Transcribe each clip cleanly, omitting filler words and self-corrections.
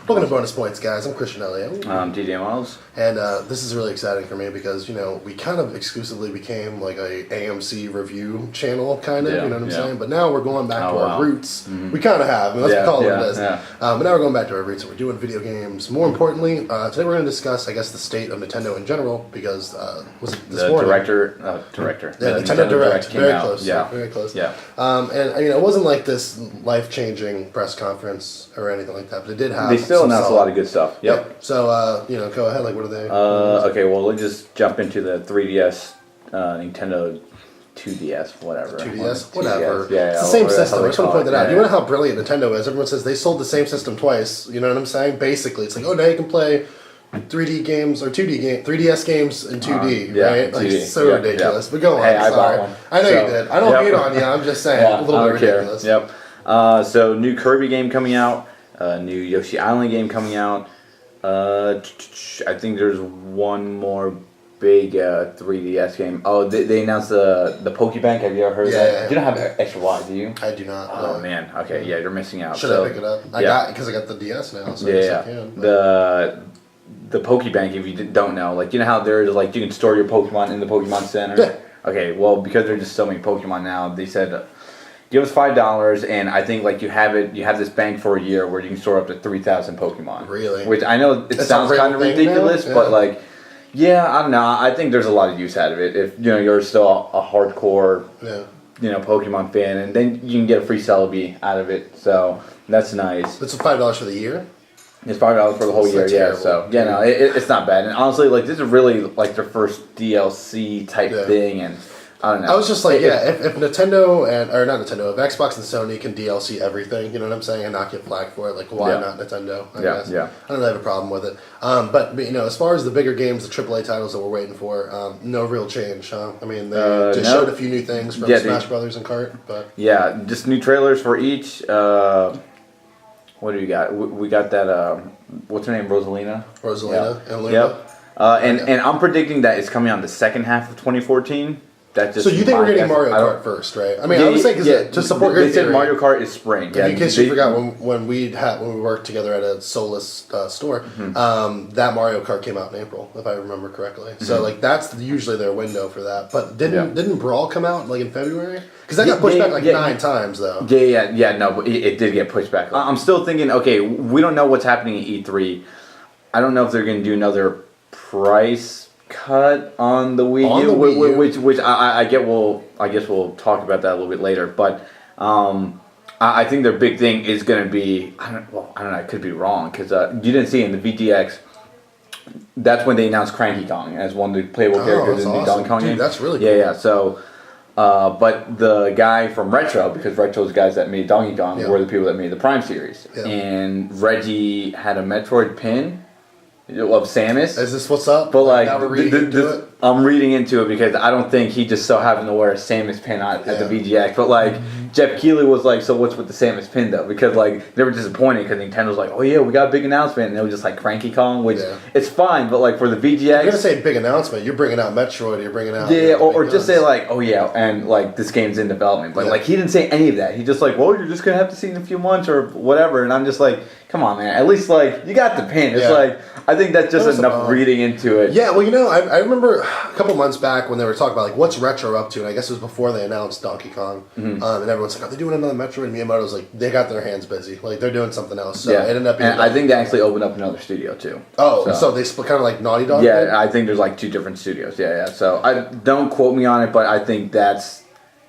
Welcome to Bonus Points, guys. I'm Christian Elliott. I'm DJ Miles. And this is really exciting for me because, we kind of exclusively became like a AMC review channel, kind of, you know what I'm saying? But now we're going back to our roots. Mm-hmm. We kind of have. I mean, let's call it what it is. But now we're going back to our roots and we're doing video games. More importantly, today we're going to discuss, I guess, the state of Nintendo in general because, was it this morning? Director. Yeah, Nintendo Direct. Came very out. close. Yeah. Very close. Yeah. And, it wasn't like this life-changing press conference or anything like that, but it did have. They still announced a lot of good stuff. Yep. Yeah. So, go ahead. Like, what are they? Okay, well, let's just jump into the 3DS, Nintendo 2DS, whatever. 2DS? Whatever. Yeah, it's the same system. I just want to point that out. You know how brilliant Nintendo is? Everyone says they sold the same system twice. You know what I'm saying? Basically, it's like, now you can play 3D games or 3DS games in 2D, right? Like, 2D. So ridiculous. But go on. Hey, I bought one. I know you did. I don't hate on you. I'm just saying. A little bit ridiculous. Yep. So, new Kirby game coming out. New Yoshi Island game coming out. I think there's one more big 3DS game. Oh, they announced the Pokebank. Have you ever heard of that? Yeah. You don't have extra Y, do you? I do not. Oh, man. Okay, yeah, you're missing out. Should I pick it up? I got the DS now, so I guess I can. The Pokebank, if you don't know, like, you know how there's, like, you can store your Pokemon in the Pokemon Center? Yeah. Okay, well, because there's just so many Pokemon now, they said, give us $5, and I think, like, you have this bank for a year where you can store up to 3,000 Pokemon. Really? Which I know it sounds kind of ridiculous, but, like, I don't know. I think there's a lot of use out of it. If, you're still a hardcore, Pokemon fan, and then you can get a free Celebi out of it, so that's nice. It's $5 for the year? It's $5 for the whole year, terrible. So, no, it's not bad. And honestly, like, this is really, like, their first DLC type thing, and I don't know. I was just like, if Nintendo if Xbox and Sony can DLC everything, you know what I'm saying, and not get flack for it, like, why not Nintendo, I guess. I don't really have a problem with it. But as far as the bigger games, the AAA titles that we're waiting for, no real change, huh? I mean, they just showed a few new things from Smash Brothers and Kart, but... Yeah, just new trailers for each. What do we got? We got that, what's her name, Rosalina? And Luna. Yep. And I'm predicting that it's coming out in the second half of 2020. So you think we're getting Mario Kart first, right? I mean, I was saying to support your theory. They said Mario Kart is spring. In case you forgot, when we worked together at a Solus store, that Mario Kart came out in April, if I remember correctly. So like that's usually their window for that. But didn't Brawl come out like in February? Because that got pushed back like 9 times though. No, but it did get pushed back. I'm still thinking, okay, we don't know what's happening at E3. I don't know if they're going to do another price cut on the Wii U, which I guess we'll talk about that a little bit later. But I think their big thing is going to be I don't know. I could be wrong because you didn't see in the VGX. That's when they announced Cranky Kong as one of the playable characters in the Donkey Kong game. That's really cool. Yeah. So, but the guy from Retro, because Retro's guys that made Donkey Kong were the people that made the Prime series, and Reggie had a Metroid pin of Samus. Is this what's up? But like, now we're reading into it? I'm reading into it because I don't think he just so happened to wear a Samus pin at the VGX. But like, Jeff Keighley was like, so what's with the Samus pin though? Because like, they were disappointed because Nintendo's like, oh yeah, we got a big announcement. And it was just like Cranky Kong, which it's fine. But like for the VGX. You're going to say big announcement. You're bringing out Metroid. You're bringing out. Yeah, or just say like, oh yeah, and like this game's in development. But like, he didn't say any of that. He just like, well, you're just going to have to see it in a few months or whatever. And I'm just like, come on, man. At least like, you got the pin. It's like, I think that's just enough reading into it. Yeah, well, I remember a couple months back when they were talking about like what's Retro up to, and I guess it was before they announced Donkey Kong, and everyone's like, "Are they doing another Metroid?" And Miyamoto's like, "They got their hands busy, like they're doing something else." So it ended up being. And I think they actually opened up another studio too. Oh, so they split kind of like Naughty Dog. Yeah, I think there's like 2 different studios. Yeah. So don't quote me on it, but I think that's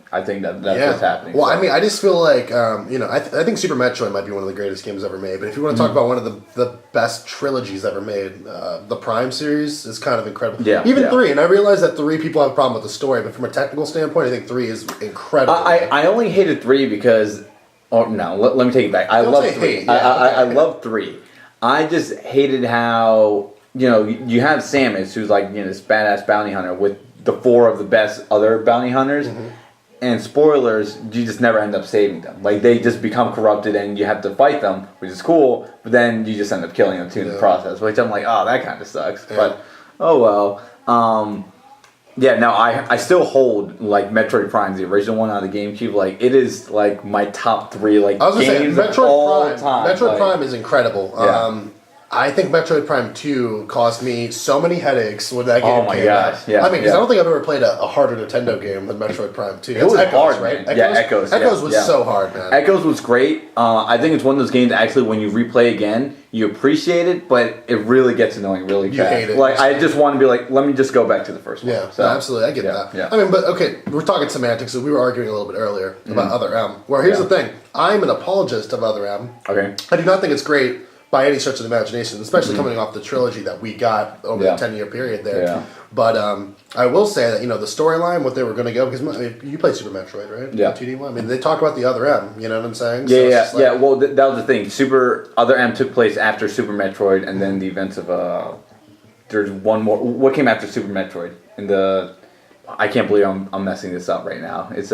what's happening. Well, I mean, I just feel like, I think Super Metroid might be one of the greatest games ever made. But if you want to talk about one of the best trilogies ever made, the Prime series is kind of incredible. Yeah, Even 3, and I realize that 3 people have a problem with the story, but from a technical standpoint, I think 3 is incredible. I only hated 3 because, let me take it back. I love 3. I love 3. I just hated how, you have Samus, who's like, this badass bounty hunter with the 4 of the best other bounty hunters. And spoilers, you just never end up saving them. Like, they just become corrupted and you have to fight them, which is cool, but then you just end up killing them too in the process, which I'm like, oh, that kind of sucks. But, oh well. Yeah, no, I still hold like Metroid Prime, the original one on the GameCube. Like it is like my top 3 like I was gonna games say, of all time. Metroid Prime is incredible. Yeah. I think Metroid Prime 2 caused me so many headaches when that game came out. Yeah, I mean, because I don't think I've ever played a harder Nintendo game than Metroid Prime 2. It was Echoes, hard, right? man. Echoes. Echoes was so hard, man. Echoes was great. I think it's one of those games actually when you replay again, you appreciate it, but it really gets annoying really fast. You hate it. Like I just want to be like, let me just go back to the first one. Yeah, so, absolutely. I get that. Yeah. I mean, but okay, we're talking semantics, so we were arguing a little bit earlier about Other M. Where here's the thing. I'm an apologist of Other M. Okay. I do not think it's great by any stretch of the imagination, especially coming off the trilogy that we got over the 10-year period there. Yeah. But I will say that, the storyline, what they were going to go, because you played Super Metroid, right? Yeah. The 2D one. I mean, they talk about the Other M, you know what I'm saying? Yeah, so yeah. Well, that was the thing. Other M took place after Super Metroid, and then the events of there's one more. What came after Super Metroid? I can't believe I'm messing this up right now. It's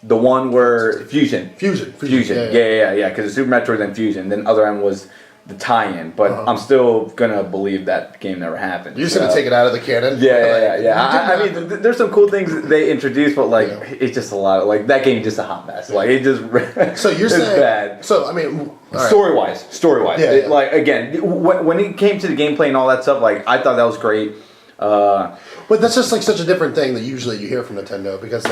the one where Fusion. Fusion. Yeah. Because the Super Metroid, then Fusion. Then Other M was the tie-in, but I'm still gonna believe that game never happened. You're just gonna take it out of the canon? Yeah. I mean, there's some cool things they introduced, but it's just a lot. Like that game is just a hot mess. Like it just. So you're saying bad. So I mean, story wise, yeah. like again, when it came to the gameplay and all that stuff, like I thought that was great. But that's just like such a different thing that usually you hear from Nintendo because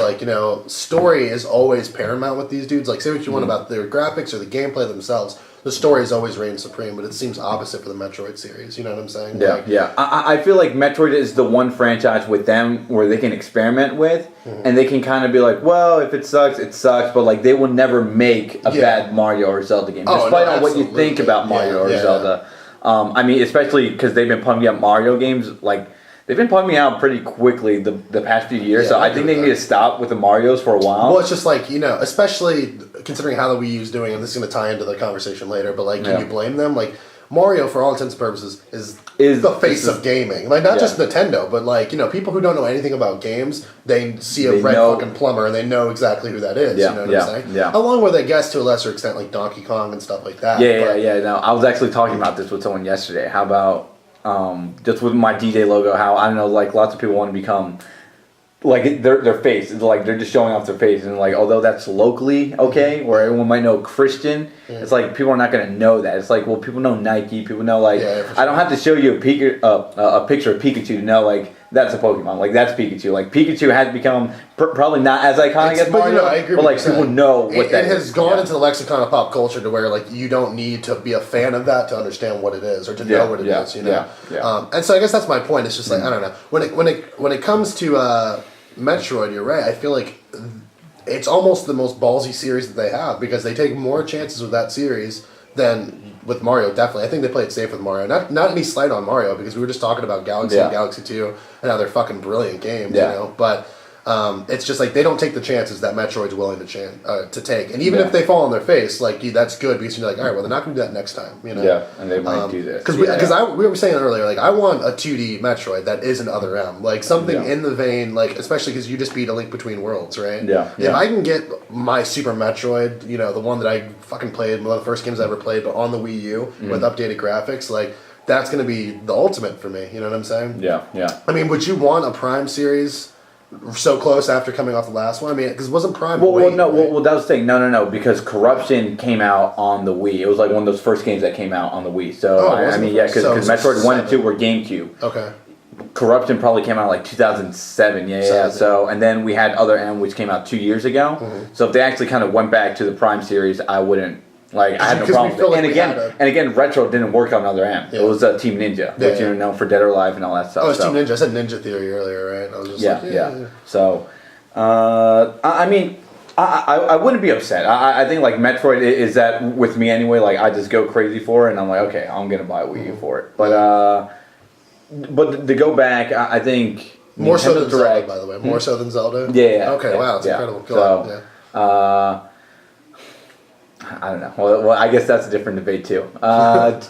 story is always paramount with these dudes. Like say what you want about their graphics or the gameplay themselves, the story is always reigns supreme. But it seems opposite for the Metroid series. You know what I'm saying? Yeah. I feel like Metroid is the one franchise with them where they can experiment with, and they can kind of be like, well, if it sucks, it sucks. But like they will never make a bad Mario or Zelda game, despite on what you think about Mario or Zelda. I mean, especially because they've been pumping out Mario games like. They've been pumping out pretty quickly the past few years, so I think they need to stop with the Marios for a while. Well, it's just like, especially considering how the Wii U is doing, and this is going to tie into the conversation later, but like, can you blame them? Like, Mario, for all intents and purposes, is the face of gaming. Like, not just Nintendo, but like, people who don't know anything about games, they see a red fucking plumber and they know exactly who that is. You know what I'm saying? Yeah. Along with, I guess, to a lesser extent, like Donkey Kong and stuff like that. Yeah. No, I was actually talking about this with someone yesterday. How about just with my DJ logo, how I don't know, like lots of people want to become like their face. It's like they're just showing off their face, and like although that's locally okay, where everyone might know Christian, it's like people are not gonna know that. It's like well, people know Nike, people know like I don't have to show you a picture of Pikachu to know like that's a Pokemon, like that's Pikachu. Like Pikachu has become probably not as iconic as Mario, I agree but like people know what that is. It has gone into the lexicon of pop culture to where like you don't need to be a fan of that to understand what it is or to know what it is. And so I guess that's my point. It's just like I don't know when it comes to Metroid, you're right. I feel like it's almost the most ballsy series that they have because they take more chances with that series than with Mario. Definitely, I think they play it safe with Mario. Not any slight on Mario because we were just talking about Galaxy and Galaxy 2 and how they're fucking brilliant games. But it's just like they don't take the chances that Metroid's willing to take, and even if they fall on their face, like that's good because you're like, all right, well they're not going to do that next time, Yeah, and they might do this because we were saying earlier, like I want a 2D Metroid that isn't Other M, like something in the vein, like especially because you just beat A Link Between Worlds, right? If I can get my Super Metroid, the one that I fucking played, one of the first games I ever played, but on the Wii U with updated graphics, like. That's going to be the ultimate for me. You know what I'm saying? Yeah. I mean, would you want a Prime series so close after coming off the last one? I mean, because it wasn't Prime. Well, that was the thing. No, because Corruption came out on the Wii. It was like one of those first games that came out on the Wii. So because Metroid 1 and 2 were GameCube. Okay. Corruption probably came out like 2007. Yeah. So and then we had Other M, which came out 2 years ago. So if they actually kind of went back to the Prime series, I wouldn't. Like I had no problem with it. And again, Retro didn't work on Other M. It was Team Ninja, which you're known for Dead or Alive and all that stuff. Oh, it's Team Ninja. I said Ninja Theory earlier, right? I was just So, I mean, I wouldn't be upset. I think like Metroid is that with me anyway. Like I just go crazy for it, and I'm like, okay, I'm gonna buy a Wii U for it. But to go back, I think more so than Zelda, by the way. More so than Zelda. Yeah. Okay. Wow, it's incredible. Go on. I don't know. Well, I guess that's a different debate too. What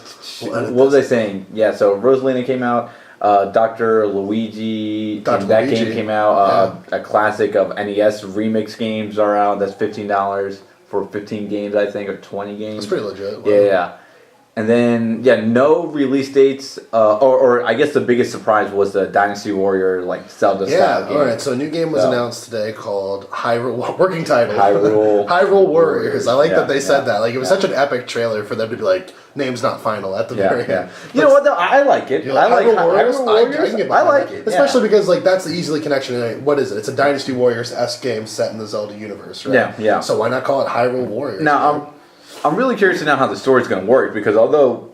was I saying? Yeah, so Rosalina came out. Dr. Luigi, that game came out. A classic of NES remix games are out. That's $15 for 15 games, I think, or 20 games. That's pretty legit. Wow. Yeah. And then, no release dates, or I guess the biggest surprise was the Dynasty Warrior, like, Zelda style game. Alright, so a new game was announced today called Hyrule, working title. Hyrule Warriors. I like that they said that. Like, it was such an epic trailer for them to be like, name's not final at the very end. You know what, though? I like it. I like Hyrule Warriors. I can get I like it. Especially because, like, that's the easily connection. What is it? It's a Dynasty Warriors-esque game set in the Zelda universe, right? Yeah. So why not call it Hyrule Warriors? Now, I'm really curious to know how the story's going to work, because although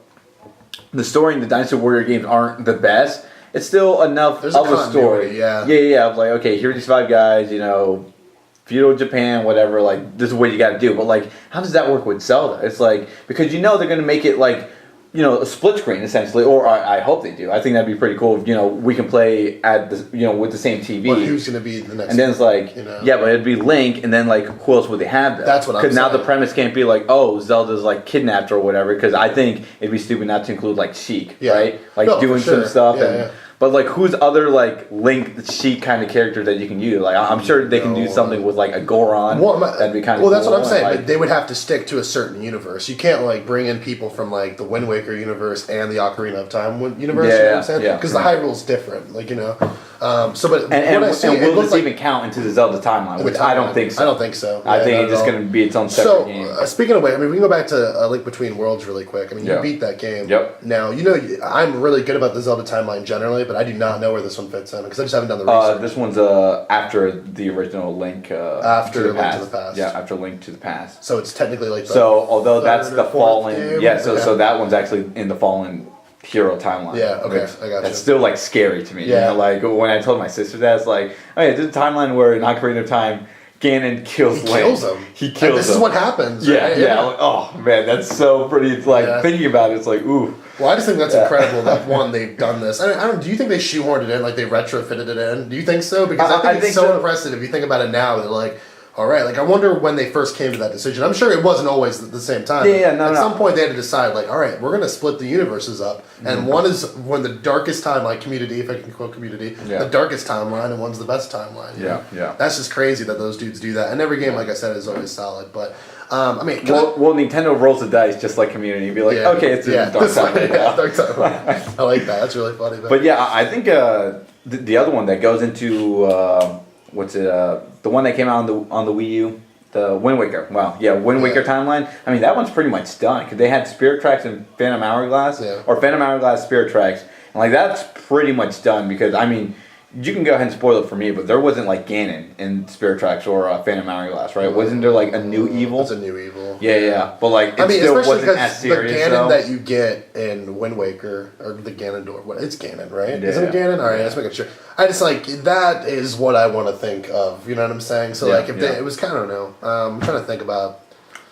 the story in the Dynasty Warrior games aren't the best, it's still enough of a story. Yeah. Of like, okay, here are these 5 guys, feudal Japan, whatever, like, this is what you got to do. But, like, how does that work with Zelda? It's like, because they're going to make it, like, a split screen, essentially, or I hope they do. I think that'd be pretty cool if, we can play at the, with the same TV. But who's going to be the next? And then it's like, but it'd be Link, and then, like, who else would they have then? That's what I'm saying. Because now the premise can't be like, oh, Zelda's, like, kidnapped or whatever, because I think it'd be stupid not to include, like, Sheik, right? Like, doing some stuff. But, like, who's other, like, Link, Sheik kind of character that you can use? Like, I'm sure they can do something with, like, a Goron. That'd be kind of cool. Well, that's what I'm saying. Like, but they would have to stick to a certain universe. You can't, like, bring in people from, like, the Wind Waker universe and the Ocarina of Time universe. You know what I'm saying? Because the Hyrule's different. Like, will this even count into the Zelda timeline? Which I don't think so. I don't think so. I think it's just going to be its own separate game. Speaking of which, I mean, we can go back to A Link Between Worlds really quick. I mean, you beat that game. Yep. Now, I'm really good about the Zelda timeline generally, but I do not know where this one fits in because I just haven't done the research. This one's after the original Link. After Link to the Past. Yeah, after Link to the Past. So it's technically like although that's the Fallen. Game? So that one's actually in the Fallen hero timeline. Yeah, okay, I got you. That's still, like, scary to me. Yeah. Like, when I told my sister that, it's like, oh yeah, this is a timeline where in Ocarina of Time, Ganon kills Link. He kills him. This is what happens. Yeah. Like, oh, man, that's so pretty. It's like, thinking about it, it's like, ooh. Well, I just think that's incredible that, one, they've done this. I don't. Do you think they shoehorned it in, like they retrofitted it in? Do you think so? Because I think it's so impressive if you think about it now. They're like, all right, like I wonder when they first came to that decision. I'm sure it wasn't always at the same time. At some point they had to decide, like, all right, we're going to split the universes up, and one is when the darkest time, like Community, if I can quote Community, the darkest timeline, and one's the best timeline. Yeah. That's just crazy that those dudes do that, and every game, like I said, is always solid. But I mean, Nintendo rolls the dice just like Community, be like, okay, it's dark timeline. Dark timeline. I like that. That's really funny. But yeah, I think the other one that goes into the one that came out on the Wii U, the Wind Waker. Wow, Wind Waker timeline. I mean, that one's pretty much done because they had Spirit Tracks and Phantom Hourglass, or Phantom Hourglass, Spirit Tracks, and like that's pretty much done because I mean, you can go ahead and spoil it for me, but there wasn't like Ganon in Spirit Tracks or Phantom Hourglass, right? Wasn't there like a new evil? It's a new evil. Yeah, but like it still wasn't as serious. The Ganon that you get in Wind Waker, or the Ganondorf, it's Ganon, right? Isn't it Ganon? All right, let's make it sure. I just like that is what I want to think of. You know what I'm saying? So like if it was kind of, I don't know. I'm trying to think about.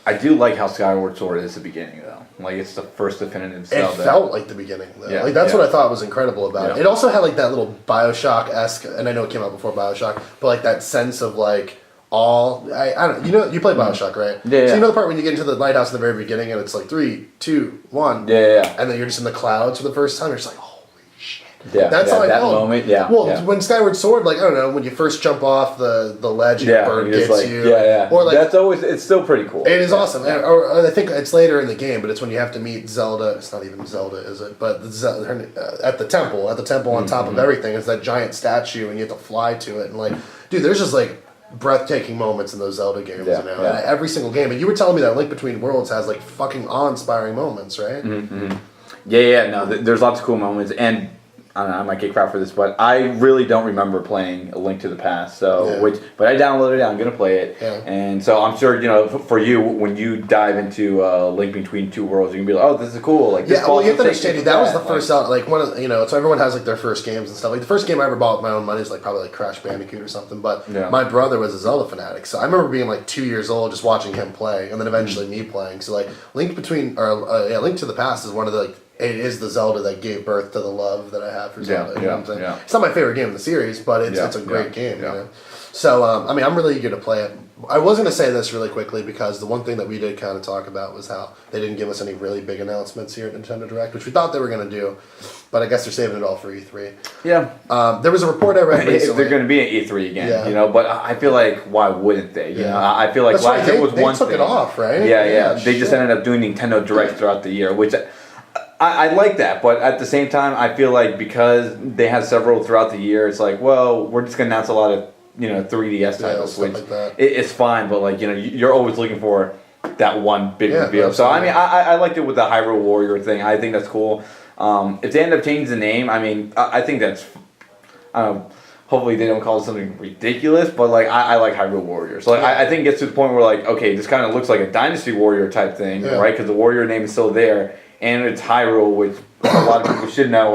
I do like how Skyward Sword is the beginning though. Like it's the first definitive Zelda. It felt like the beginning though. Yeah, like that's what I thought was incredible about it. It also had like that little BioShock-esque, and I know it came out before BioShock, but like that sense of like I don't you play BioShock, right? Yeah. So you know the part when you get into the lighthouse in the very beginning and it's like 3, 2, 1. Yeah. And then you're just in the clouds for the first time. You're just like, holy shit. Yeah. That's how I that felt. moment. Well, when Skyward Sword, like I don't know, when you first jump off the ledge and the bird gets like, you. Yeah. Or like it's still pretty cool. It is awesome. Or I think it's later in the game, but it's when you have to meet Zelda. It's not even Zelda, is it? But at the temple on top of everything is that giant statue, and you have to fly to it. And like, dude, there's just like breathtaking moments in those Zelda games now. And every single game. And you were telling me that Link Between Worlds has like fucking awe-inspiring moments, right? Mm-hmm. Yeah. No, there's lots of cool moments, and I don't know, I might get crap for this, but I really don't remember playing A Link to the Past. But I downloaded it. I'm gonna play it, and so I'm sure for you when you dive into Link Between Two Worlds, you can be like, oh, this is cool. Like, you have to understand that was the first out. Like one of so everyone has like their first games and stuff. Like the first game I ever bought with my own money is like probably like Crash Bandicoot or something. But my brother was a Zelda fanatic, so I remember being like 2 years old just watching him play, and then eventually me playing. So like Link to the Past is one of the like. It is the Zelda that gave birth to the love that I have for Zelda. You know what I'm saying? It's not my favorite game in the series, but it's a great game. You know? So, I mean, I'm really eager to play it. I was going to say this really quickly because the one thing that we did kind of talk about was how they didn't give us any really big announcements here at Nintendo Direct, which we thought they were going to do, but I guess they're saving it all for E3. Yeah. There was a report I read recently. If they're going to be at E3 again, but I feel like, why wouldn't they? You know, I feel like last year was one thing. They took it off, right? Yeah. They just ended up doing Nintendo Direct throughout the year, which I like that, but at the same time, I feel like because they had several throughout the year, it's like, well, we're just gonna announce a lot of 3DS titles, which like it's fine, but like you're always looking for that one big reveal. So I mean, I liked it with the Hyrule Warrior thing. I think that's cool. If they end up changing the name, I mean, I think that's, hopefully they don't call it something ridiculous, but like I like Hyrule Warrior. So like, I think it gets to the point where like, okay, this kind of looks like a Dynasty Warrior type thing, right? Because the Warrior name is still there, and it's Hyrule, which a lot of people should know,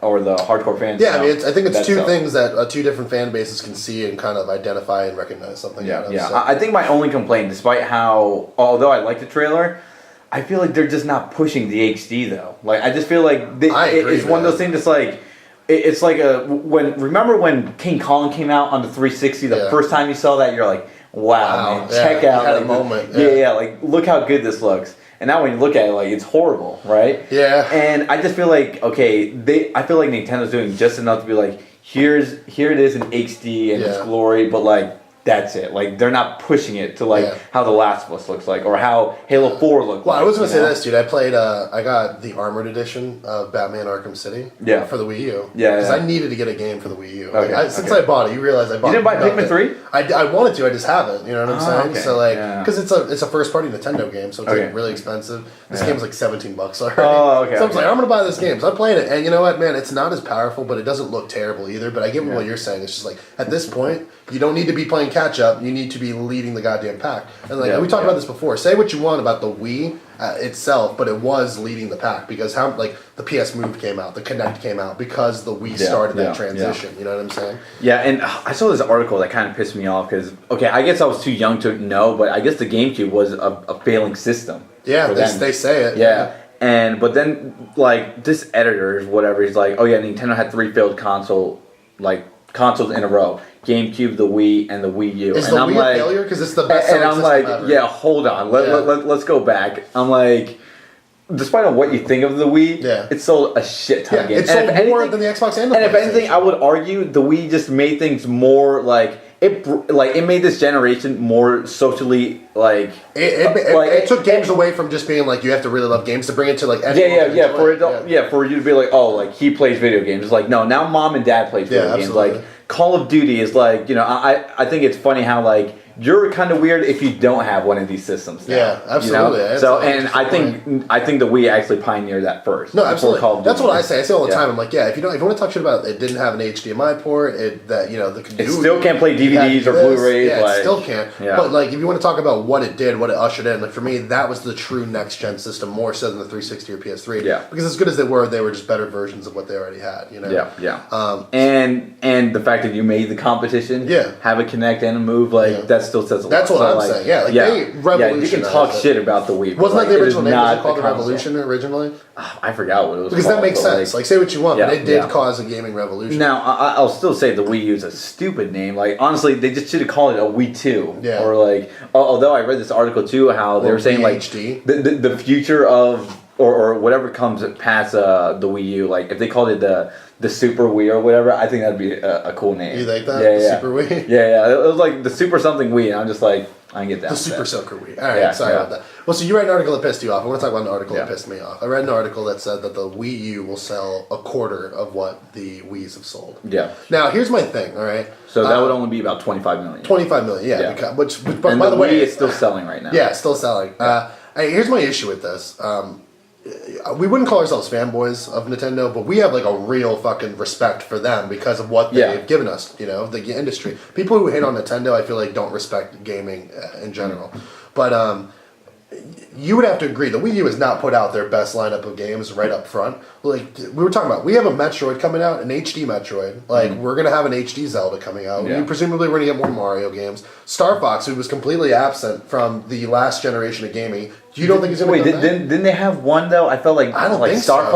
or the hardcore fans. Yeah, I mean, I think it's two things that two different fan bases can see and kind of identify and recognize something. I think my only complaint, despite how, although I like the trailer, I feel like they're just not pushing the HD though. Like I just feel like it's one of those things that's like, it's like remember when King Kong came out on the 360 the first time you saw that, you're like, wow man, check out had like, a moment. Like look how good this looks. And now when you look at it, like it's horrible, right? Yeah. And I just feel like I feel like Nintendo's doing just enough to be like, here it is in HD and its glory, but like that's it. Like they're not pushing it to like how The Last of Us looks like or how Halo 4 looked like. Well, I was gonna say this, dude. I played. I got the Armored Edition of Batman Arkham City. For the Wii U. Because I needed to get a game for the Wii U. Like, since I bought it, you realize I bought. You didn't buy Pikmin 3? I wanted to. I just haven't. You know what I'm saying? Okay. So like, because it's a first party Nintendo game, so it's like really expensive. This game's like $17 already. Oh, okay. So I was like, I'm gonna buy this game. So I'm playing it, and you know what, man? It's not as powerful, but it doesn't look terrible either. But I get what you're saying. It's just like at this point, you don't need to be playing catch up. You need to be leading the goddamn pack. And like we talked about this before. Say what you want about the Wii itself, but it was leading the pack because how like the PS Move came out, the Kinect came out because the Wii started that transition. You know what I'm saying? Yeah, and I saw this article that kind of pissed me off because I guess I was too young to know, but I guess the GameCube was a failing system. Yeah, they say it. Yeah. But then like this editor or whatever, he's like, oh yeah, Nintendo had 3 failed consoles in a row. GameCube, the Wii, and the Wii U. Is the Wii a failure? Because it's the best selling system ever. And I'm like, hold on. Let's go back. I'm like, despite what you think of the Wii, it sold a shit ton of games. It sold more than the Xbox and the PlayStation. And if anything, I would argue the Wii just made things more like... It made this generation more socially like it took games away from just being like you have to really love games to bring it to like for you to be like, oh, like he plays video games. It's like, no, now mom and dad plays video games. Like Call of Duty is like, I think it's funny how like you're kind of weird if you don't have one of these systems now, yeah, absolutely. You know? So and I think the Wii actually pioneered that first. No, absolutely. That's what I say. I say all the time. I'm like, if you want to talk shit about it didn't have an HDMI port, it still can't play DVDs or Blu-rays. Yeah, it still can't. Yeah. But like if you want to talk about what it did, what it ushered in, like for me, that was the true next gen system more so than the 360 or PS3. Yeah. Because as good as they were just better versions of what they already had. You know. Yeah. And the fact that you made the competition, have a Kinect and a Move, that still says a lot. That's what I'm saying. Yeah, they revolutionized. You can talk shit about the Wii. Wasn't that the original name? Was it called the Revolution originally? I forgot what it was because called. That makes sense. Like say what you want, but it did cause a gaming revolution. Now, I'll still say the Wii U is a stupid name. Like honestly, they just should have called it a Wii 2. Yeah. Or like, although I read this article too, how they were saying like the future of or whatever comes past the Wii U, like if they called it the Super Wii or whatever, I think that'd be a cool name. You like that? Yeah. Super Wii? Yeah. It was like the Super something Wii, and I'm just like, I can get that. The Super Soaker Wii. All right, sorry about that. Well, so you read an article that pissed you off. I want to talk about an article that pissed me off. I read an article that said that the Wii U will sell a quarter of what the Wiis have sold. Yeah. Now, here's my thing, all right? So that would only be about 25 million. 25 million, yeah. Because, but and by the way... Wii is still selling right now. Yeah, it's still selling. Here's my issue with this. We wouldn't call ourselves fanboys of Nintendo, but we have like a real fucking respect for them because of what they've given us, the industry. People who hate on Nintendo, I feel like don't respect gaming in general. But you would have to agree, the Wii U has not put out their best lineup of games right up front. Like we were talking about, we have a Metroid coming out, an HD Metroid. Like we're gonna have an HD Zelda coming out. Yeah. Presumably we're gonna get more Mario games. Star Fox, who was completely absent from the last generation of gaming. You don't think he's gonna come back? Didn't they have one though? I felt like I don't think Star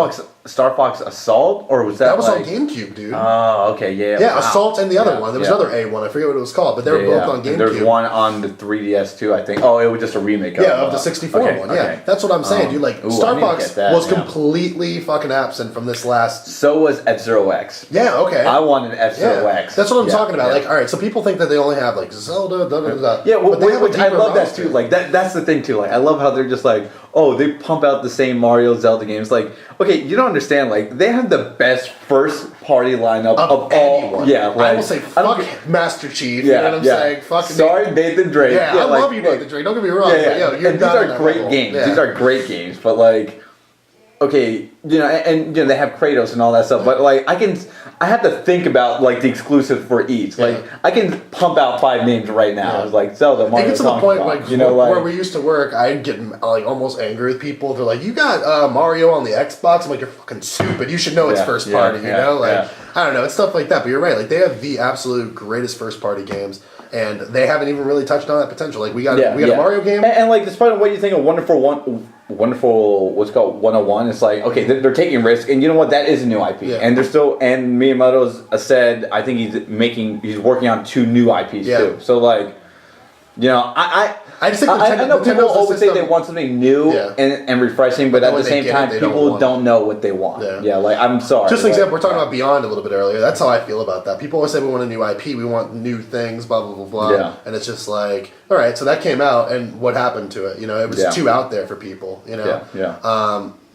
Fox Assault, or was that? That was on GameCube, dude. Oh, okay, yeah. Yeah, wow. Assault and the other one. There was another A one. I forget what it was called, but they were both on GameCube. There's one on the 3DS too, I think. Oh, it was just a remake of the 64 one. Yeah, that's what I'm saying, dude. Like Star Fox was completely fucking absent from this last. So was F-Zero X. Yeah, okay. I wanted F-Zero X. That's what I'm talking about. Like, all right, so people think that they only have like Zelda, Yeah, which I love that too. Like that's the thing too. Like I love how they're we're just like, oh, they pump out the same Mario, Zelda games. Like, okay, you don't understand. Like, they have the best first party lineup of all. Yeah, like, I will say, fuck Master Chief. You know what I'm saying? Fuck. Sorry, Nathan Drake. Yeah, I love you, Nathan Drake. Don't get me wrong. Yeah, but, you're and these are great games. Yeah. These are great games, but like. Okay, and they have Kratos and all that stuff, but like I have to think about like the exclusive for each. Like I can pump out 5 names right now. It's like Zelda, Mario. It gets to the point like where we used to work, I'd get like almost angry with people. They're like, "You got Mario on the Xbox?" I'm like, "You're fucking stupid. You should know it's first party." You know, like I don't know, it's stuff like that. But you're right. Like they have the absolute greatest first party games. And they haven't even really touched on that potential. Like we got a Mario game, and like despite what you think of Wonderful, what's called 101. It's like okay, they're taking risks, and you know what? That is a new IP, and they're still. And Miyamoto's said, I think he's working on 2 new IPs too. So like, you know, I just think I know people always say they want something new and refreshing, but at the same time, people don't know what they want. Yeah, like I'm sorry. Just an example, we're talking about Beyond a little bit earlier. That's how I feel about that. People always say we want a new IP, we want new things, blah blah blah blah. Yeah. And it's just like, all right, so that came out, and what happened to it? You know, it was too out there for people. You know,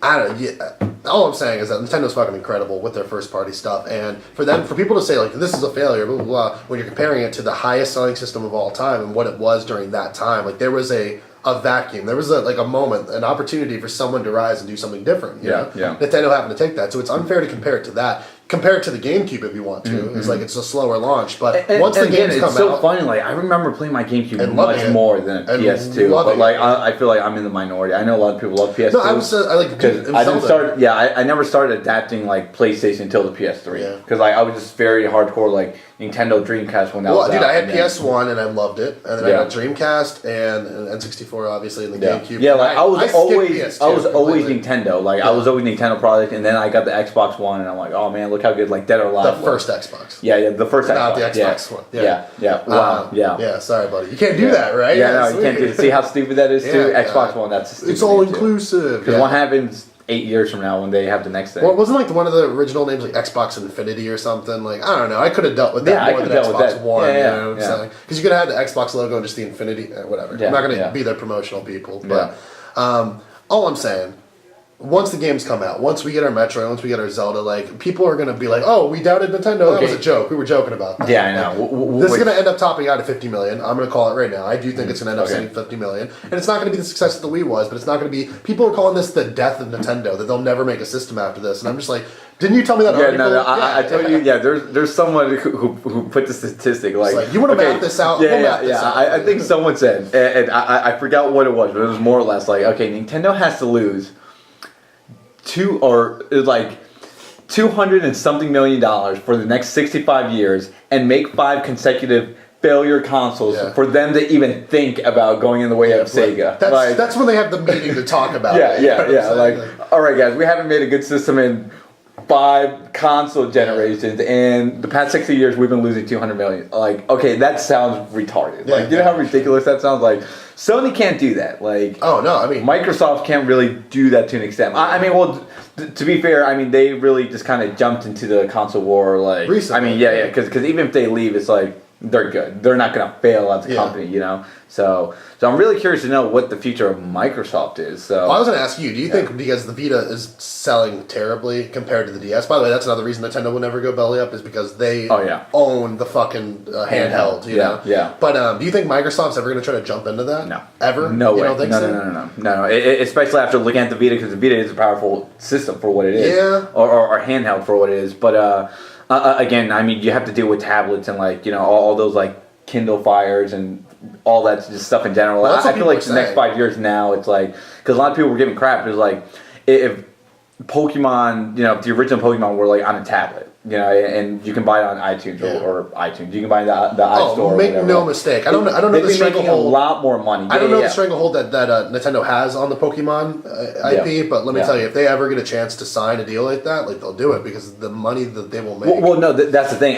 I don't. Yeah, all I'm saying is that Nintendo's fucking incredible with their first party stuff, and for people to say like this is a failure, blah blah blah, when you're comparing it to the highest selling system of all time and what it was during that time, like there was a vacuum, there was a moment, an opportunity for someone to rise and do something different. You know? Nintendo happened to take that, so it's unfair to compare it to that. Compare it to the GameCube if you want to. It's like it's a slower launch, but once the games come out, it's so funny. Like I remember playing my GameCube much more than PS2, but like I feel like I'm in the minority. I know a lot of people love PS2. No, I like because I didn't start. Yeah, I never started adapting like PlayStation until the PS3 because like I was just very hardcore like Nintendo Dreamcast when that was out. Dude, I had PS1 and I loved it, and then I got Dreamcast and N64 obviously in the GameCube. Yeah, like I was always Nintendo. Like I was always Nintendo product, and then I got the Xbox One, and I'm like, oh man, look how good like Dead or Alive. The first Xbox. Yeah, the first Xbox. Not the Xbox One. Yeah. Wow. Yeah. Sorry, buddy. You can't do that, right? Yeah, no, you can't do. See how stupid that is too. Xbox One. That's stupid. It's all inclusive. Because what happens 8 years from now when they have the next thing? Well, wasn't like one of the original names like Xbox Infinity or something? Like I don't know. I could have dealt with that more than Xbox One. You know what I'm saying? Because you could have had the Xbox logo and just the Infinity, whatever. I'm not going to be their promotional people, but all I'm saying. Once the games come out, once we get our Metroid, once we get our Zelda, like people are gonna be like, "Oh, we doubted Nintendo. That was a joke. We were joking about that." Yeah, I know. This is gonna end up topping out at 50 million. I'm gonna call it right now. I do think it's gonna end up hitting 50 million, and it's not gonna be the success that the Wii was, but it's not gonna be. People are calling this the death of Nintendo. That they'll never make a system after this, and I'm just like, didn't you tell me that? Article? No. I told you. Yeah, there's someone who put the statistic like you want to map this out. I think someone said, and I forgot what it was, but it was more or less like, okay, Nintendo has to lose. $200 and something million for the next 65 years and make 5 consecutive failure consoles for them to even think about going in the way of Sega. That's when they have the meeting to talk about it. All right, guys, we haven't made a good system in 5 console generations, and the past 60 years we've been losing 200 million. Like, okay, that sounds retarded. You know how ridiculous that sounds? Like, Sony can't do that. Like, oh no, I mean, Microsoft can't really do that to an extent. I mean, well, to be fair, I mean they really just kind of jumped into the console war. Like, recently. I mean, because even if they leave, it's like they're good. They're not gonna fail as a company, you know. So I'm really curious to know what the future of Microsoft is. So I was going to ask you, do you think because the Vita is selling terribly compared to the DS? By the way, that's another reason Nintendo will never go belly up is because they own the fucking handheld. You know? Yeah. But do you think Microsoft's ever going to try to jump into that? No. Ever? No way. You don't think No. Especially after looking at the Vita, because the Vita is a powerful system for what it is. Yeah. Or handheld for what it is. But again, I mean, you have to deal with tablets and like, you know, all those like Kindle Fires and all that just stuff in general. Well, I feel like the next 5 years now, it's like, because a lot of people were giving crap. It was like, if Pokemon, you know, if the original Pokemon were like on a tablet, you know, and you can buy it on iTunes or iTunes. You can buy the iStore. Make no mistake. I don't know the stranglehold. A lot more money. I don't know the stranglehold that Nintendo has on the Pokemon IP, but let me tell you, if they ever get a chance to sign a deal like that, like they'll do it because the money that they will make. Well, no, that's the thing.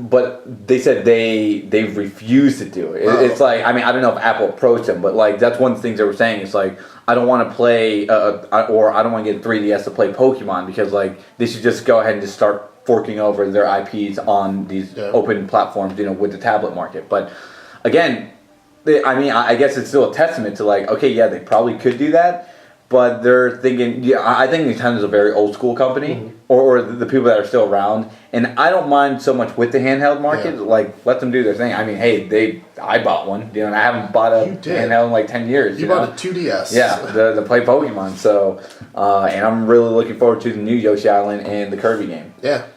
But they said they've refused to do it. It's like, I mean, I don't know if Apple approached them, but like that's one of the things they were saying. It's like, I don't want to play, or I don't want to get 3DS to play Pokemon because like they should just go ahead and just start forking over their IPs on these open platforms, you know, with the tablet market. But again, I guess it's still a testament to like, okay, yeah, they probably could do that, but they're thinking, yeah, I think Nintendo's a very old school company, or the people that are still around, and I don't mind so much with the handheld market. Yeah. Like, let them do their thing. I mean, hey, I bought one, and I haven't bought a handheld in like 10 years. You bought a 2DS. Yeah, to play Pokemon. So, and I'm really looking forward to the new Yoshi Island and the Kirby game. Yeah.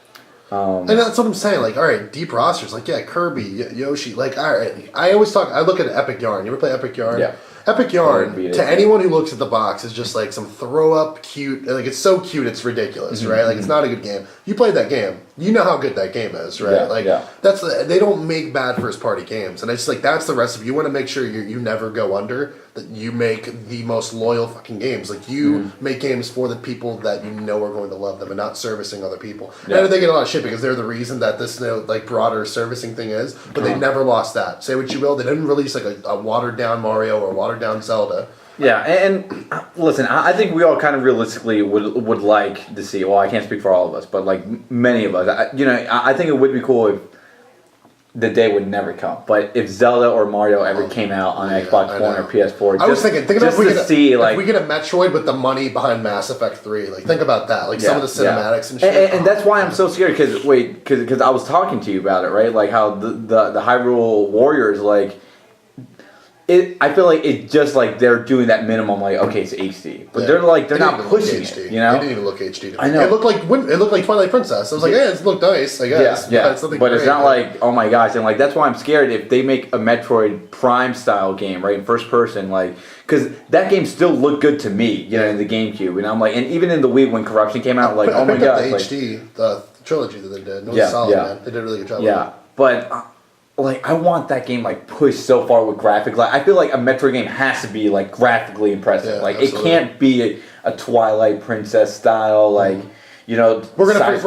And that's what I'm saying. Like, all right, deep rosters. Like, yeah, Kirby, Yoshi. Like, all right. I look at Epic Yarn. You ever play Epic Yarn? Yeah. Epic Yarn, to anyone who looks at the box, is just like some throw-up cute... Like, it's so cute, it's ridiculous, right? Like, it's not a good game. You played that game. You know how good that game is, right? That's they don't make bad first-party games. And it's like, that's the recipe. You want to make sure you never go under, that you make the most loyal fucking games. Like, you make games for the people that you know are going to love them and not servicing other people. Yeah. I know they get a lot of shit because they're the reason that this broader servicing thing is, but they never lost that. Say what you will, they didn't release like a watered-down Mario or watered-down Zelda. Yeah, and listen, I think we all kind of realistically would like to see. Well, I can't speak for all of us, but like many of us, I think it would be cool if the day would never come. But if Zelda or Mario ever came out on Xbox One or PS4, I was thinking about if we get a Metroid with the money behind Mass Effect 3. Like, think about that. Like some of the cinematics and shit. And that's why I'm so scared. Because I was talking to you about it, right? Like how the Hyrule Warriors, like. I feel like it's just like they're doing that minimum, like, okay, it's HD, but they're not pushing it. You know, it didn't even look HD. I know it looked like Twilight Princess. I was like, yeah, it looked nice, I guess. Yeah. But it's not like, oh my gosh, and like that's why I'm scared if they make a Metroid Prime style game, right, in first person, like, because that game still looked good to me, in the GameCube, and I'm like, and even in the Wii when Corruption came out, like, oh my god, the HD, the trilogy that they did, it was solid, man. They did a really good job. Yeah, but. Like, I want that game, like, pushed so far with graphics. Like, I feel like a Metroid game has to be, like, graphically impressive. Yeah, like, absolutely. It can't be a Twilight Princess style, like, we're gonna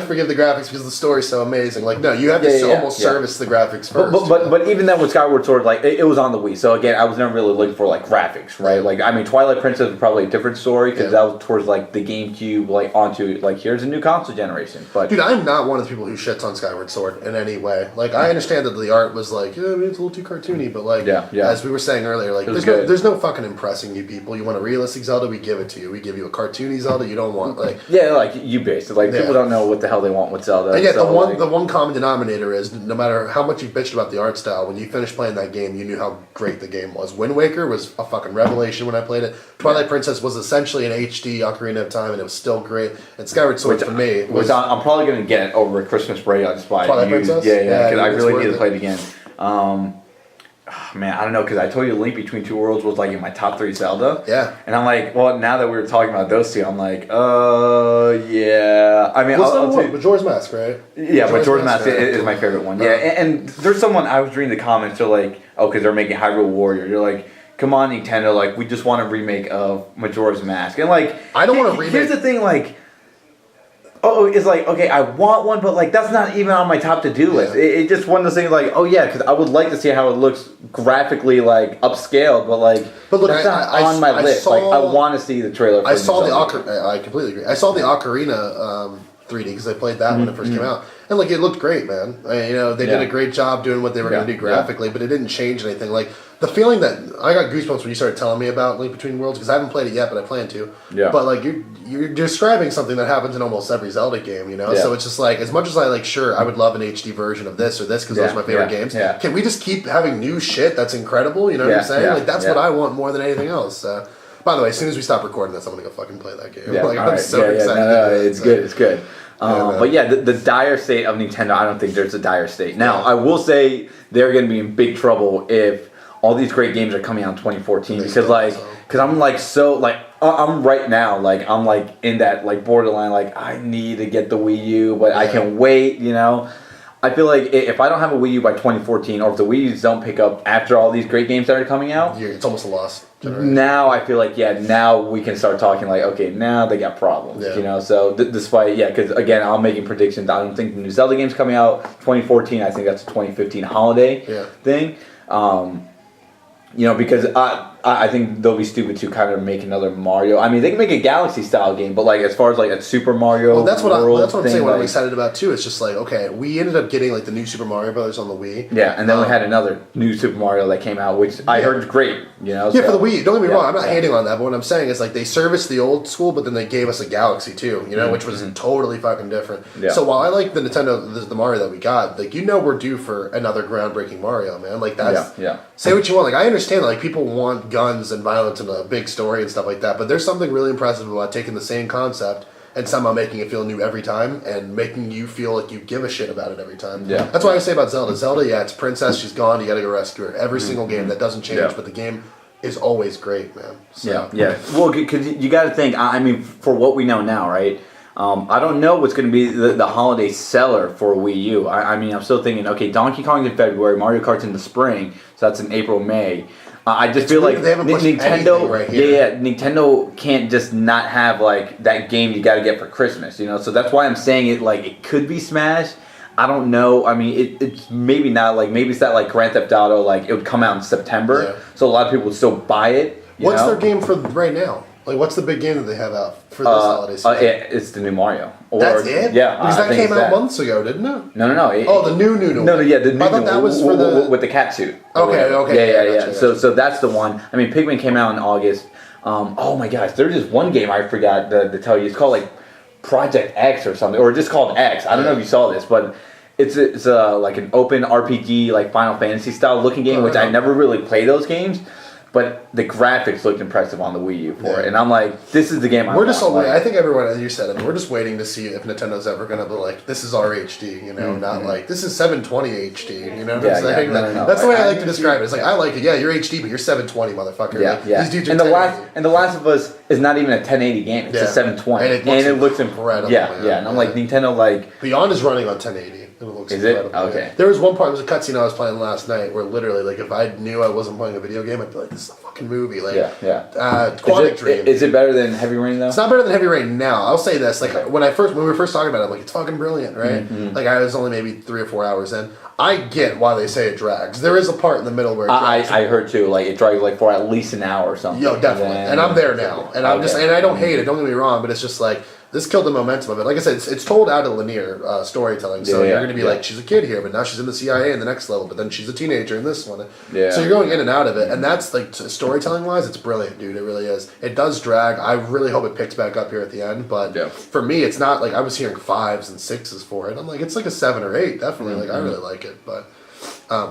forgive the graphics because the story's so amazing. Like, no, you have to almost service the graphics first. But even then with Skyward Sword, like, it was on the Wii. So again, I was never really looking for like graphics, right? Like, I mean, Twilight Princess was probably a different story because that was towards like the GameCube, like onto like here's a new console generation. But dude, I'm not one of the people who shits on Skyward Sword in any way. Like, I understand that the art was like, it's a little too cartoony, but like, as we were saying earlier, like, there's no fucking impressing you people. You want a realistic Zelda, we give it to you. We give you a cartoony Zelda, you don't want like you based it. Like, people don't know what the hell they want with Zelda. And yet, the one common denominator is no matter how much you bitched about the art style, when you finished playing that game, you knew how great the game was. Wind Waker was a fucking revelation when I played it. Twilight Princess was essentially an HD Ocarina of Time, and it was still great. And Skyward Sword for me was... I'm probably going to get it over Christmas break. I'll just buy it. Twilight Princess? Yeah, because I really need to play it again. Man, I don't know, because I told you Link Between Two Worlds was like in my top 3 Zelda. Yeah. And I'm like, well, now that we were talking about those two, I'm like, yeah. I mean, Majora's Mask, right? Yeah, Majora's Mask is my favorite one. Yeah, and there's someone, I was reading the comments, they're like, oh, because they're making Hyrule Warrior. You're like, come on, Nintendo, like, we just want a remake of Majora's Mask. And like, I don't want to remake. Here's the thing, like, it's like, okay, I want one, but like that's not even on my top to-do list. It just one of those things like, oh yeah, because I would like to see how it looks graphically, like upscaled, but look, it's not on my list. Like, I want to see the trailer. I completely agree. I saw the Ocarina 3D because I played that when it first came out, and like it looked great, man. They did a great job doing what they were going to do graphically, but it didn't change anything. Like, the feeling that I got goosebumps when you started telling me about Link Between Worlds, because I haven't played it yet, but I plan to. Yeah. But like you're describing something that happens in almost every Zelda game, So it's just like, as much as I like, sure, I would love an HD version of this or this because those are my favorite games. Yeah. Can we just keep having new shit that's incredible? You know what I'm saying? Like, that's what I want more than anything else. By the way, as soon as we stop recording this, I'm gonna go fucking play that game. Yeah. I'm so excited. No, it's good. It's good. But yeah, the dire state of Nintendo, I don't think there's a dire state. Now, I will say they're going to be in big trouble if all these great games are coming out in 2014 because I'm like I'm right now, like, I'm like in that like borderline, like, I need to get the Wii U, but I can wait, I feel like if I don't have a Wii U by 2014, or if the Wii U's don't pick up after all these great games that are coming out, it's almost a loss generation. Now I feel like, now we can start talking like, okay, now they got problems, So despite, because again, I'm making predictions. I don't think the new Zelda game's coming out 2014. I think that's a 2015 holiday thing. Because I think they'll be stupid to kind of make another Mario. I mean, they can make a Galaxy style game, but like as far as like a Super Mario, well, that's what I'm saying. What like, I'm excited about too. It's just like, okay, we ended up getting like the new Super Mario Brothers on the Wii. Yeah, and then we had another new Super Mario that came out, which I heard is great. You know, yeah, for the Wii. Don't get me wrong. I'm not hating on that, but what I'm saying is like they serviced the old school, but then they gave us a Galaxy too. You know, which was totally fucking different. Yeah. So while I like the Nintendo, the Mario that we got, like we're due for another groundbreaking Mario, man. Like that's say what you want. Like I understand that like people want guns and violence and a big story and stuff like that, but there's something really impressive about taking the same concept and somehow making it feel new every time and making you feel like you give a shit about it every time. Yeah. That's why I say about Zelda. Zelda, yeah, it's princess, she's gone, you gotta go rescue her. Every single game, that doesn't change, but the game is always great, man. So. Yeah. Well, because you gotta think, I mean, for what we know now, right? I don't know what's going to be the holiday seller for Wii U. I mean, I'm still thinking, okay, Donkey Kong's in February, Mario Kart's in the spring, so that's in April, May. I just feel like Nintendo, right here. Nintendo can't just not have like that game you got to get for Christmas, you know. So that's why I'm saying it. Like it could be Smash. I don't know. I mean, it's maybe not. Like maybe it's not like Grand Theft Auto. Like it would come out in September, so a lot of people would still buy it. What's their game for right now? Like, what's the big game that they have out for this holiday season? It's the new Mario. That's it? Yeah. Because that came out months ago, didn't it? No. The new No, yeah, the new I thought that was for the... With the cat suit. Okay. Yeah. So that's the one. I mean, Pikmin came out in August. Oh my gosh, there's just one game I forgot to tell you. It's called, like, Project X or something. Or just called X. I don't know if you saw this, but... It's like an open RPG, like Final Fantasy style looking game, which I never really play those games. But the graphics looked impressive on the Wii U for it, and I'm like, this is the game I want. I think everyone, as you said, we're just waiting to see if Nintendo's ever going to be like, this is our HD, you know, not like, this is 720 HD, you know what I'm saying? No. That's the way I like to describe it. It's like, I like it, yeah, you're HD, but you're 720, motherfucker. Yeah. These dudes are and the Last of Us is not even a 1080 game, it's a 720. And it looks incredible. Yeah, and I'm like, Nintendo, like... Beyond is running on 1080. It looks incredible. Okay. There was one part, there was a cutscene I was playing last night where literally, like, if I knew I wasn't playing a video game, I'd be like, this is a fucking movie. Like, Quantic Dream. Is it better than Heavy Rain, though? It's not better than Heavy Rain now. I'll say this. Like, when we were first talking about it, I'm like, it's fucking brilliant, right? Like, I was only maybe 3 or 4 hours in. I get why they say it drags. There is a part in the middle where it drags. I heard, too. Like, it drags, like, for at least an hour or something. Yo, definitely. And I'm there now. And I'm just, and I don't hate it. Don't get me wrong, but it's just like, this killed the momentum of it. Like I said, it's told out of linear storytelling. So you're going to be like, she's a kid here, but now she's in the CIA in the next level, but then she's a teenager in this one. So you're going in and out of it. And that's, like, storytelling-wise, it's brilliant, dude. It really is. It does drag. I really hope it picks back up here at the end. But for me, it's not, like, I was hearing 5s and 6s for it. I'm like, it's like a 7 or 8, definitely. Like, I really like it. But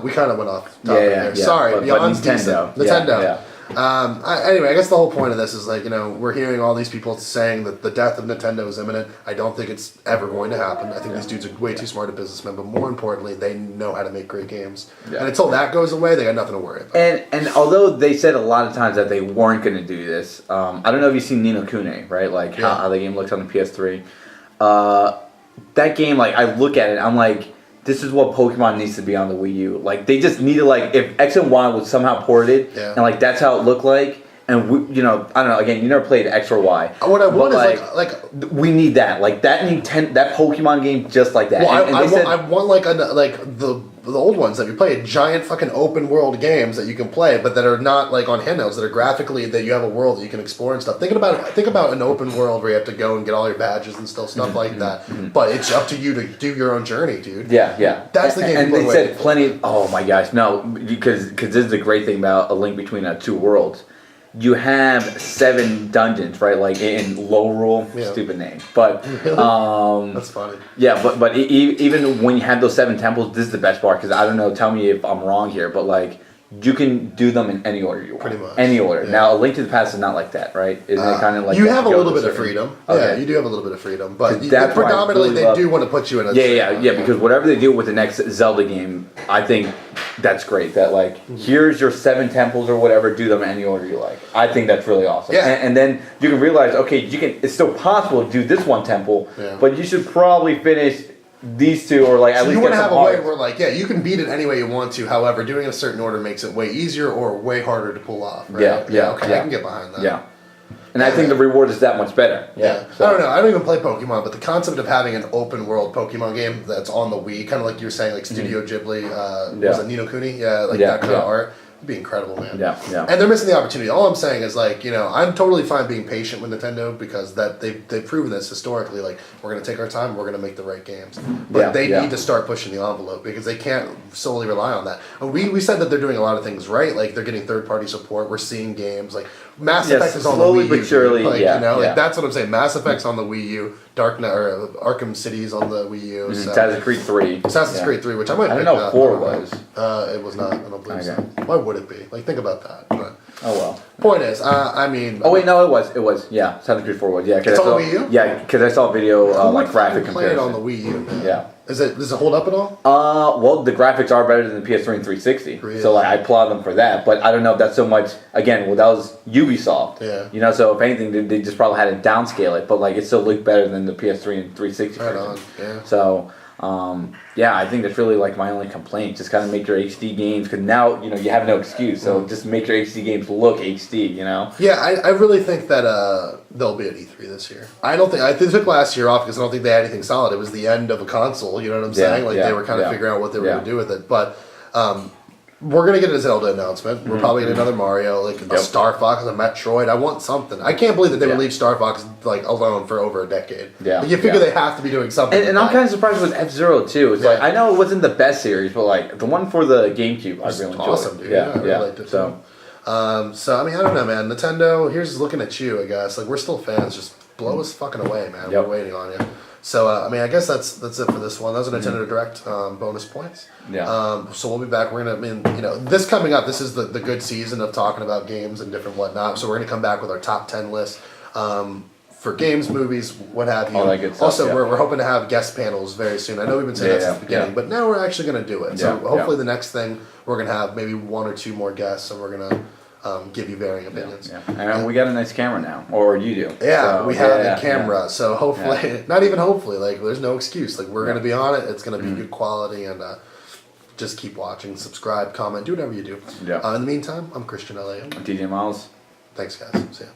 we kind of went off topic there. Sorry, but Beyond's Nintendo. Nintendo. Anyway, I guess the whole point of this is, like, you know, we're hearing all these people saying that the death of Nintendo is imminent. I don't think it's ever going to happen. I think these dudes are way too smart a businessmen, but more importantly, they know how to make great games. And until that goes away, they got nothing to worry about. And although they said a lot of times that they weren't going to do this, I don't know if you've seen Ni no Kuni, right? Like how the game looks on the PS3. That game, like, I look at it, I'm like, this is what Pokemon needs to be on the Wii U. Like, they just need to, like, if X and Y was somehow ported, and, like, that's how it looked like, and, we, you know, I don't know, again, you never played X or Y. What I want is, like... We need that. Like, that Pokemon game just like that. Well, I want, like, the old ones that you play, giant fucking open world games that you can play, but that are not like on handhelds, that are graphically, that you have a world that you can explore and stuff. Think about an open world where you have to go and get all your badges and stuff like that. But it's up to you to do your own journey, dude. Yeah. That's the game. And they said plenty. Oh my gosh, no, because this is the great thing about A Link Between Two Worlds. You have 7 dungeons, right? Like in Lorule, stupid name, but that's funny. Yeah, but even when you have those 7 temples, this is the best part because I don't know. Tell me if I'm wrong here, but like you can do them in any order you want. Pretty much. Any order. Yeah. Now, A Link to the Past is not like that, right? Isn't it kind of like you have a little bit of freedom? Okay. Yeah, you do have a little bit of freedom, but predominantly they do want to put you in a yeah. Because whatever they do with the next Zelda game, I think that's great. That like here's your 7 temples or whatever, do them in any order you like. I think that's really awesome. Yeah. And then you can realize, okay, it's still possible to do this one temple, but you should probably finish these 2 or like at least you want to have a way where like you can beat it any way you want to. However, doing it in a certain order makes it way easier or way harder to pull off. Right? Yeah. Okay, I can get behind that. Yeah. And I think the reward is that much better. Yeah. So. I don't know. I don't even play Pokemon, but the concept of having an open world Pokemon game that's on the Wii, kind of like you were saying, like Studio Ghibli, was it Ni no Kuni? Yeah, like that kind of art. be incredible, man. Yeah. And they're missing the opportunity. All I'm saying is like, I'm totally fine being patient with Nintendo because they've proven this historically. Like, we're gonna take our time, we're gonna make the right games. But they need to start pushing the envelope because they can't solely rely on that. And we said that they're doing a lot of things right. Like, they're getting third-party support. We're seeing games like Mass Effect is on the Wii U. Slowly but surely, like that's what I'm saying. Mass Effect's on the Wii U. Dark Knight or Arkham City's on the Wii U. So. Assassin's Creed 3. Assassin's Creed 3, which I might. I don't know if 4 was. It was not. I don't believe so. Why would it be? Like, think about that. But oh well. Point is, I mean. Oh wait, no, it was. It was. Yeah, Assassin's Creed 4 was. Yeah, it's on the Wii U. Yeah, because I saw a video like graphic comparison. Play it on the Wii U. Man. Yeah. Does it hold up at all? Well, the graphics are better than the PS3 and 360. Really? So like, I applaud them for that. But I don't know if that's so much. Again, well, that was Ubisoft. Yeah. So if anything, they just probably had to downscale it. But like, it still looked better than the PS3 and 360 Right version. on. Yeah. So. I think that's really like my only complaint. Just kind of make your HD games, because now you have no excuse. So just make your HD games look HD. Yeah, I really think that they'll be at E3 this year. I they took last year off because I don't think they had anything solid. It was the end of a console. You know what I'm saying? Like they were kind of figuring out what they were going to do with it. But we're gonna get a Zelda announcement. We're probably gonna get another Mario, like a Star Fox, a Metroid. I want something. I can't believe that they would leave Star Fox like alone for over a decade. Yeah, like, you figure they have to be doing something. And I'm kind of surprised with F-Zero too. It's like I know it wasn't the best series, but like the one for the GameCube, I really enjoyed. Awesome, dude. I really liked it. So I mean, I don't know, man. Nintendo, here's looking at you. I guess like we're still fans. Just blow us fucking away, man. We're waiting on you. So I mean, I guess that's it for this one. That was a Nintendo Direct bonus points. Yeah. So we'll be back. We're gonna, this coming up. This is the good season of talking about games and different whatnot. So we're gonna come back with our top 10 list for games, movies, what have you. All that good stuff, also, we're hoping to have guest panels very soon. I know we've been saying that since the beginning, but now we're actually gonna do it. So hopefully the next thing we're gonna have maybe 1 or 2 more guests, and we're gonna. Give you varying opinions. And we got a nice camera now, or you do. Yeah, so, we have a camera, so hopefully, not even hopefully, like there's no excuse. Like we're going to be on it, it's going to be good quality, and just keep watching, subscribe, comment, do whatever you do. Yeah. In the meantime, I'm Christian LA. I'm TJ Miles. Thanks, guys. See ya.